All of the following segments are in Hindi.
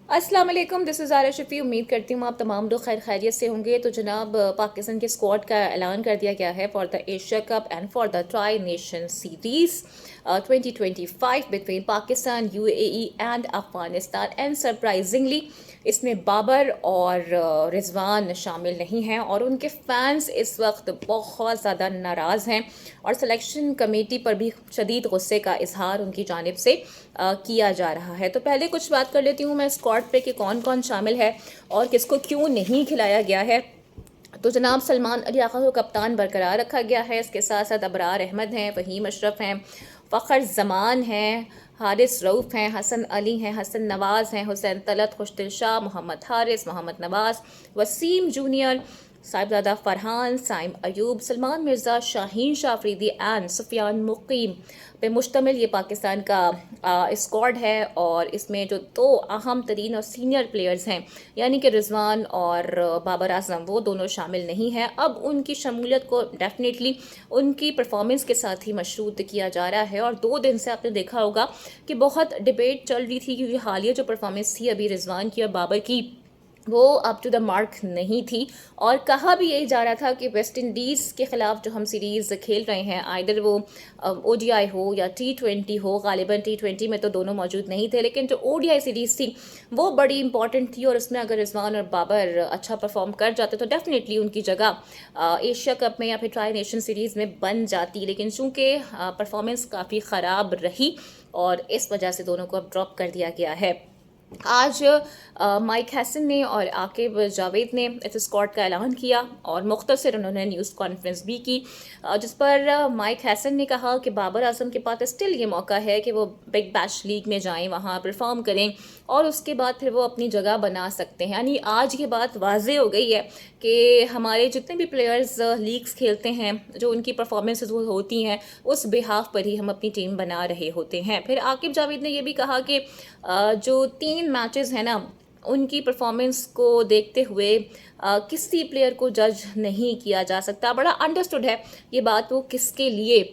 अस्सलाम वालेकुम, दिस इज़ आरा शफ़ी। उम्मीद करती हूँ आप तमाम लोग खैर खैरियत से होंगे। तो जनाब पाकिस्तान के स्क्वाड का ऐलान कर दिया गया है for the Asia cup and for the tri nation series 2025 between Pakistan, UAE and Afghanistan. And surprisingly इसमें बाबर और रिजवान शामिल नहीं हैं और उनके फैंस इस वक्त बहुत ज़्यादा नाराज़ हैं और सिलेक्शन कमेटी पर भी शदीद गुस्से का इजहार उनकी जानिब से किया जा रहा है। तो पहले कुछ बात कर लेती हूँ मैं स्क्वाड पे कि कौन कौन शामिल है और किसको क्यों नहीं खिलाया गया है। तो जनाब सलमान अली आका को कप्तान बरकरार रखा गया है। इसके साथ साथ अबरार अहमद हैं, फ़हीम अशरफ हैं, फ़खर जमान हैं, हारिस रऊफ़ हैं, हसन अली हैं, हसन नवाज़ हैं, हुसैन तलत, खुशदिल शाह, मोहम्मद हारिस, मोहम्मद नवाज़, वसीम जूनियर, साहिबजादा फ़रहान, साइम अयूब, सलमान मिर्ज़ा, शाहीन शाह अफरीदी एंड सुफियान मुकीम पे मुश्तमिल ये पाकिस्तान का स्क्वाड है। और इसमें जो दो अहम तरीन और सीनियर प्लेयर्स हैं यानी कि रिजवान और बाबर आजम, वो दोनों शामिल नहीं हैं। अब उनकी शमूलियत को डेफिनेटली उनकी परफॉर्मेंस के साथ ही मशरूत किया जा रहा है। और 2 दिन से आपने देखा होगा कि बहुत डिबेट चल रही थी क्योंकि हालिया जो परफॉर्मेंस थी अभी रिजवान की और बाबर की, वो अप टू द मार्क नहीं थी। और कहा भी यही जा रहा था कि वेस्ट इंडीज़ के ख़िलाफ़ जो हम सीरीज़ खेल रहे हैं, आइदर वो ओडीआई हो या T20 हो, गालिबन T20 में तो दोनों मौजूद नहीं थे, लेकिन जो ओडीआई सीरीज़ थी वो बड़ी इंपॉर्टेंट थी और उसमें अगर रिजवान और बाबर अच्छा परफॉर्म कर जाते तो डेफिनेटली उनकी जगह एशिया कप में या फिर ट्राई नेशन सीरीज़ में बन जाती। लेकिन चूँकि परफॉर्मेंस काफ़ी ख़राब रही और इस वजह से दोनों को अब ड्रॉप कर दिया गया है। आज माइक हैसन ने और आकिब जावेद ने इस स्क्वाड का ऐलान किया और मुख्तसर उन्होंने न्यूज़ कॉन्फ्रेंस भी की, जिस पर माइक हैसन ने कहा कि बाबर आजम के पास स्टिल ये मौका है कि वो बिग बैश लीग में जाएं, वहाँ परफॉर्म करें और उसके बाद फिर वो अपनी जगह बना सकते हैं। यानी आज ये बात वाजे हो गई है कि हमारे जितने भी प्लेयर्स लीग्स खेलते हैं, जो उनकी परफॉर्मेंसेज होती हैं, उस बिहाफ पर ही हम अपनी टीम बना रहे होते हैं। फिर आकिब जावेद ने यह भी कहा कि जो 3 मैचेस हैं ना, उनकी परफॉर्मेंस को देखते हुए किसी प्लेयर को जज नहीं किया जा सकता। बड़ा अंडरस्टूड है ये बात वो किसके लिए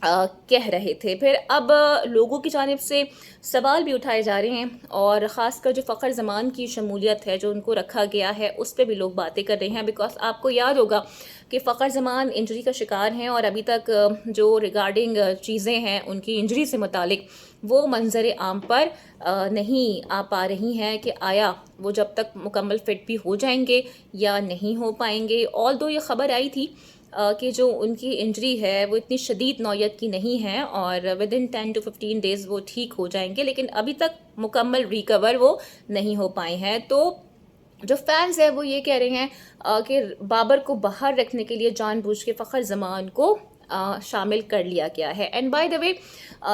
कह रहे थे। फिर अब लोगों की जानिब से सवाल भी उठाए जा रहे हैं और ख़ासकर जो फ़खर ज़मान की शमूलियत है, जो उनको रखा गया है, उस पर भी लोग बातें कर रहे हैं। बिकॉज आपको याद होगा कि फ़खर ज़मान इंजरी का शिकार हैं और अभी तक जो रिगार्डिंग चीज़ें हैं उनकी इंजरी से मुतालिक वो मंजर आम पर नहीं आ पा रही हैं कि आया वो जब तक मुकम्मल फ़िट भी हो जाएंगे या नहीं हो पाएंगे। ऑल दो ये ख़बर आई थी कि जो उनकी इंजरी है वो इतनी शदीद नौयत की नहीं है और विद इन 10 to 15 डेज़ वो ठीक हो जाएंगे, लेकिन अभी तक मुकम्मल रिकवर वो नहीं हो पाए हैं। तो जो फैंस है वो ये कह रहे हैं कि बाबर को बाहर रखने के लिए जानबूझ के फ़खर ज़मान को शामिल कर लिया गया है। And by the way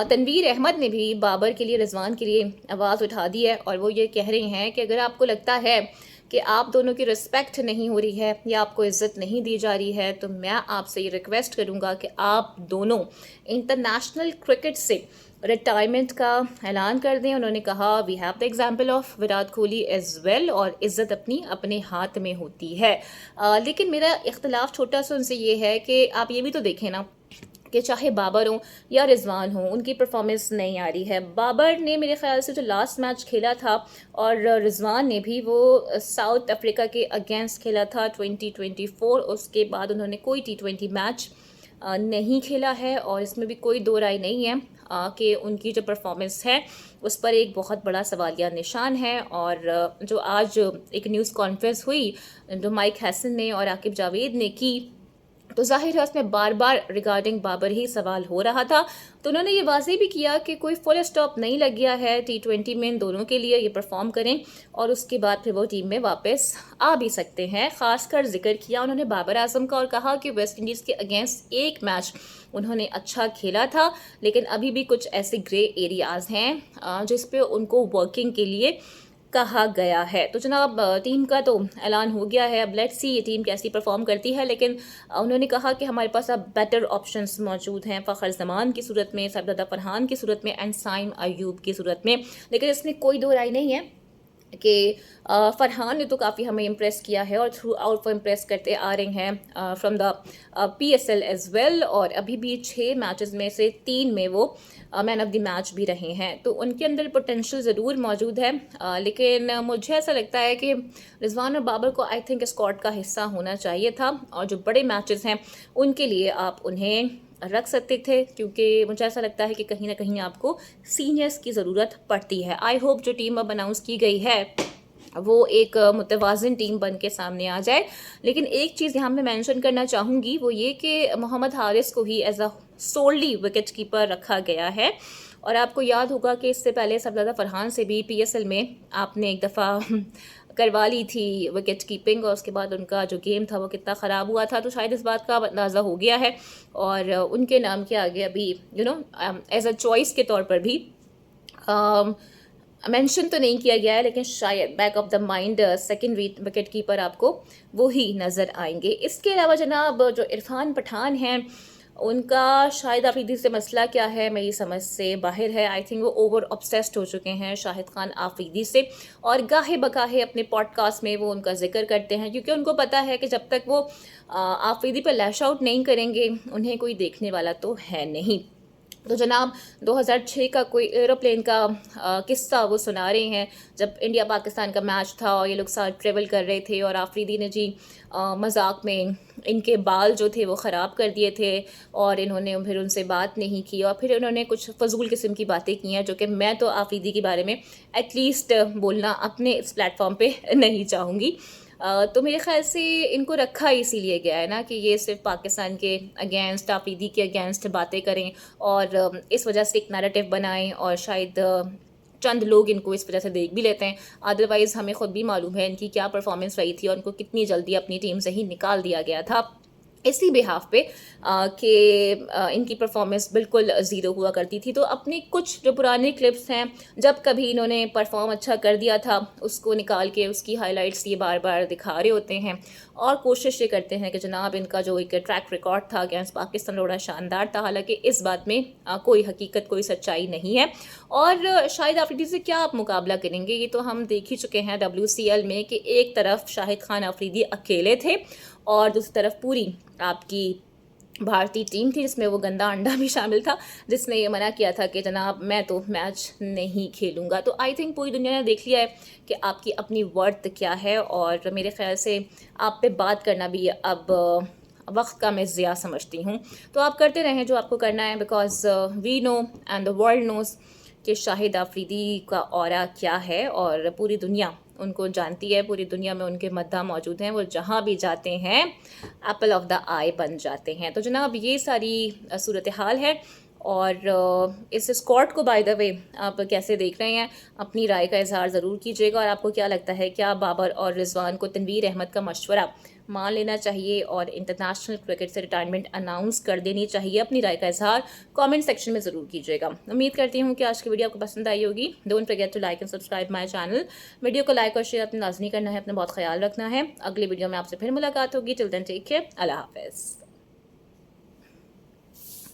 Tanveer Ahmed ने भी बाबर के लिए, रिजवान के लिए आवाज़ उठा दी है और वो ये कह रहे हैं कि अगर आपको लगता है कि आप दोनों की रिस्पेक्ट नहीं हो रही है या आपको इज़्ज़त नहीं दी जा रही है, तो मैं आपसे ये रिक्वेस्ट करूँगा कि आप दोनों इंटरनेशनल क्रिकेट से रिटायरमेंट का ऐलान कर दें। उन्होंने कहा we have the example of Virat Kohli as well, और इज़्ज़त अपनी अपने हाथ में होती है। लेकिन मेरा इख्तलाफ छोटा सा उनसे ये है कि आप ये भी तो देखें ना कि चाहे बाबर हो या रिजवान हो, उनकी परफॉर्मेंस नहीं आ रही है। बाबर ने मेरे ख्याल से जो लास्ट मैच खेला था और रिजवान ने भी वो साउथ अफ्रीका के अगेंस्ट खेला था 2024, उसके बाद उन्होंने कोई T20 मैच नहीं खेला है और इसमें भी कोई दो राय नहीं है कि उनकी जो परफॉर्मेंस है उस पर एक बहुत बड़ा सवालिया निशान है। और जो आज एक न्यूज़ कॉन्फ्रेंस हुई जो माइक हैसन ने और आकिब जावेद ने की, तो जाहिर है उसमें बार बार रिगार्डिंग बाबर ही सवाल हो रहा था। तो उन्होंने ये वाज़ेह भी किया कि कोई फुल स्टॉप नहीं लग गया है T20 में इन दोनों के लिए, ये परफॉर्म करें और उसके बाद फिर वो टीम में वापस आ भी सकते हैं। ख़ासकर जिक्र किया उन्होंने बाबर आजम का और कहा कि वेस्ट इंडीज़ के अगेंस्ट एक मैच उन्होंने अच्छा खेला था, लेकिन अभी भी कुछ ऐसे ग्रे एरियाज़ हैं जिस पे उनको वर्किंग के लिए कहा गया है। तो जनाब टीम का तो ऐलान हो गया है, अब लेट्स सी ये टीम कैसी परफॉर्म करती है। लेकिन उन्होंने कहा कि हमारे पास अब बेटर ऑप्शंस मौजूद हैं, फ़खर ज़मान की सूरत में, साहिबजादा फ़रहान की सूरत में एंड साइम अयूब की सूरत में। लेकिन इसमें कोई दो राय नहीं है कि फरहान ने तो काफ़ी हमें इम्प्रेस किया है और थ्रू आउट वो इम्प्रेस करते आ रहे हैं from the PSL as well, और अभी भी 6 मैचेस में से 3 में वो मैन ऑफ द मैच भी रहे हैं। तो उनके अंदर पोटेंशियल ज़रूर मौजूद है, लेकिन मुझे ऐसा लगता है कि रिजवान और बाबर को आई थिंक स्क्वाड का हिस्सा होना चाहिए था, और जो बड़े मैचेस हैं उनके लिए आप उन्हें रख सकते थे, क्योंकि मुझे ऐसा लगता है कि कहीं ना कहीं आपको सीनियर्स की ज़रूरत पड़ती है। आई होप जो टीम अब अनाउंस की गई है वो एक मुतवाज़िन टीम बन के सामने आ जाए। लेकिन एक चीज़ यहाँ मैं मेंशन करना चाहूँगी वो ये कि मोहम्मद हारिस को he as a solely wicket keeper रखा गया है। और आपको याद होगा कि इससे पहले सबज़्यादा फरहान से भी PSL में आपने एक दफ़ा करवा ली थी विकेट कीपिंग, और उसके बाद उनका जो गेम था वो कितना ख़राब हुआ था। तो शायद इस बात का अंदाज़ा हो गया है, और उनके नाम के आगे अभी एज अ चॉइस के तौर पर भी मेंशन तो नहीं किया गया है, लेकिन शायद back of the mind second wicket keeper आपको वो ही नज़र आएंगे। इसके अलावा जनाब जो इरफान पठान हैं उनका शायद आफरीदी से मसला क्या है मेरी समझ से बाहर है। आई थिंक वो ओवर ऑब्सेस्ड हो चुके हैं शाहिद खान आफरीदी से, और गाहे बगाहे अपने पॉडकास्ट में वो उनका जिक्र करते हैं, क्योंकि उनको पता है कि जब तक वो आफरीदी पर लैश आउट नहीं करेंगे उन्हें कोई देखने वाला तो है नहीं। तो जनाब 2006 का कोई एरोप्लेन का किस्सा वो सुना रहे हैं, जब इंडिया पाकिस्तान का मैच था और ये लोग साथ ट्रेवल कर रहे थे, और आफरीदी ने जी मजाक में इनके बाल जो थे वो ख़राब कर दिए थे, और इन्होंने फिर उनसे बात नहीं की, और फिर उन्होंने कुछ फजूल किस्म की बातें की हैं जो कि मैं तो आफरीदी के बारे में एटलीस्ट बोलना अपने इस प्लेटफॉर्म पे नहीं चाहूँगी। तो मेरे ख्याल से इनको रखा इसीलिए गया है ना कि ये सिर्फ पाकिस्तान के अगेंस्ट आफरीदी के अगेंस्ट बातें करें, और इस वजह से एक नैरेटिव बनाएं, और शायद चंद लोग इनको इस वजह से देख भी लेते हैं। अदरवाइज़ हमें खुद भी मालूम है इनकी क्या परफॉर्मेंस रही थी और उनको कितनी जल्दी अपनी टीम से ही निकाल दिया गया था इसी बिहाफ पे कि इनकी परफॉर्मेंस बिल्कुल ज़ीरो हुआ करती थी। तो अपनी कुछ जो पुराने क्लिप्स हैं जब कभी इन्होंने परफॉर्म अच्छा कर दिया था उसको निकाल के उसकी हाइलाइट्स ये बार बार दिखा रहे होते हैं, और कोशिश ये करते हैं कि जनाब इनका जो एक ट्रैक रिकॉर्ड था अगेंस्ट पाकिस्तान बड़ा शानदार था। हालांकि इस बात में कोई हकीकत कोई सच्चाई नहीं है, और शाहिद आफरीदी से क्या आप मुकाबला करेंगे, ये तो हम देख ही चुके हैं WCL में कि एक तरफ शाहिद खान आफरीदी अकेले थे और दूसरी तरफ पूरी आपकी भारतीय टीम थी जिसमें वो गंदा अंडा भी शामिल था, जिसने ये मना किया था कि जनाब मैं तो मैच नहीं खेलूंगा। तो आई थिंक पूरी दुनिया ने देख लिया है कि आपकी अपनी वर्थ क्या है, और मेरे ख्याल से आप पे बात करना भी अब वक्त का मैं ज़िया समझती हूँ। तो आप करते रहें जो आपको करना है, because we know and the world knows कि शाहिद आफरीदी का ऑरा क्या है, और पूरी दुनिया उनको जानती है, पूरी दुनिया में उनके मद्दा मौजूद हैं, वो जहाँ भी जाते हैं एप्पल ऑफ द आई बन जाते हैं। तो जनाब ये सारी सूरत हाल है, और इस स्क्वाड को बाय द वे आप कैसे देख रहे हैं अपनी राय का इजहार ज़रूर कीजिएगा, और आपको क्या लगता है क्या बाबर और रिजवान को तनवीर अहमद का मशवरा मान लेना चाहिए और इंटरनेशनल क्रिकेट से रिटायरमेंट अनाउंस कर देनी चाहिए? अपनी राय का इजहार कमेंट सेक्शन में ज़रूर कीजिएगा। उम्मीद करती हूँ कि आज की वीडियो आपको पसंद आई होगी। Don't forget to like and subscribe my channel. Video को लाइक और शेयर अपने लाजमी करना है, अपना बहुत ख्याल रखना है। अगली वीडियो में आपसे फिर मुलाकात होगी। टिल देन टेक केयर, अल्लाह हाफिज़।